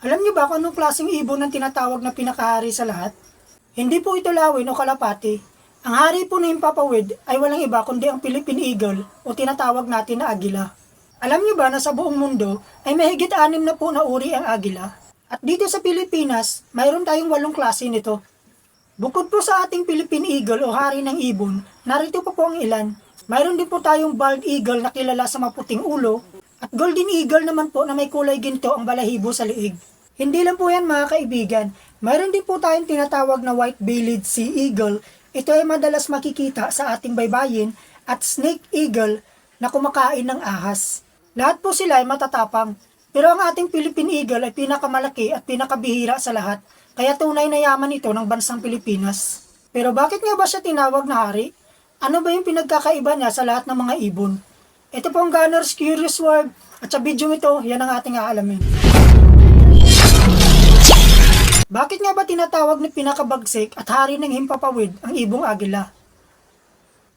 Alam niyo ba kung anong klaseng ibon ang tinatawag na pinakahari sa lahat? Hindi po ito lawin o kalapati. Ang hari po ng himpapawid ay walang iba kundi ang Philippine Eagle o tinatawag natin na agila. Alam niyo ba na sa buong mundo ay mahigit 6 na po na uri ang agila? At dito sa Pilipinas, mayroon tayong 8 klase nito. Bukod po sa ating Philippine Eagle o hari ng ibon, narito pa po ang ilan. Mayroon din po tayong bald eagle na kilala sa maputing ulo at golden eagle naman po na may kulay ginto ang balahibo sa liig. Hindi lang po yan mga kaibigan, mayroon din po tayong tinatawag na white-bellied sea eagle. Ito ay madalas makikita sa ating baybayin at snake eagle na kumakain ng ahas. Lahat po sila ay matatapang, pero ang ating Philippine Eagle ay pinakamalaki at pinakabihira sa lahat, kaya tunay na yaman ito ng bansang Pilipinas. Pero bakit nga ba siya tinawag na hari? Ano ba yung pinagkakaiba niya sa lahat ng mga ibon? Ito po ang Gunner's Curious World, at sa video ito, yan ang ating aalamin. Bakit nga ba tinatawag na pinakabagsik at hari ng himpapawid ang ibong agila?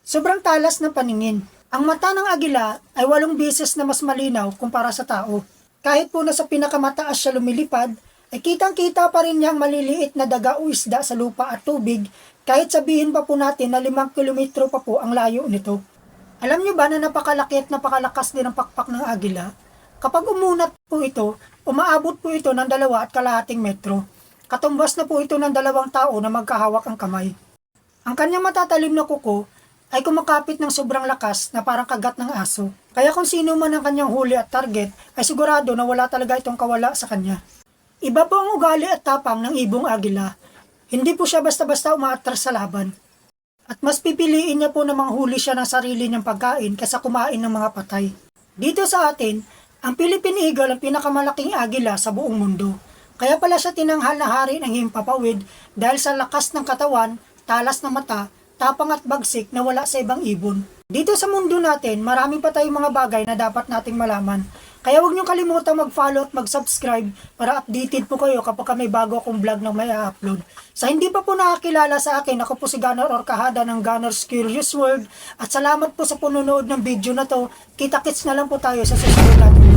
Sobrang talas ng paningin. Ang mata ng agila ay 8 beses na mas malinaw kumpara sa tao. Kahit po na sa pinakamataas siya lumilipad, ay kitang-kita pa rin niya ang maliliit na daga o isda sa lupa at tubig, kahit sabihin pa po natin na 5 kilometro pa po ang layo nito. Alam niyo ba na napakalaki at napakalakas din ang pakpak ng agila? Kapag umunat po ito, umaabot po ito ng 2,2 metro. Katumbas na po ito ng 2 tao na magkahawak ang kamay. Ang kanyang matatalim na kuko ay kumakapit ng sobrang lakas na parang kagat ng aso. Kaya kung sino man ang kanyang huli at target, ay sigurado na wala talaga itong kawala sa kanya. Iba po ang ugali at tapang ng ibong agila. Hindi po siya basta-basta umaatras sa laban. At mas pipiliin niya po na manghuli siya ng sarili niyang pagkain kaysa kumain ng mga patay. Dito sa atin, ang Philippine Eagle ang pinakamalaking agila sa buong mundo. Kaya pala siya tinanghal na hari ng himpapawid dahil sa lakas ng katawan, talas ng mata, tapang at bagsik na wala sa ibang ibon. Dito sa mundo natin, marami pa tayong mga bagay na dapat nating malaman. Kaya huwag niyong kalimutang mag-follow at mag-subscribe para updated po kayo kapag may bago akong vlog na may upload. Sa hindi pa po nakakilala sa akin, ako po si Gunner Orcahada ng Gunner's Curious World. At salamat po sa pununood ng video na to. Kita-kits na lang po tayo sa susunod natin.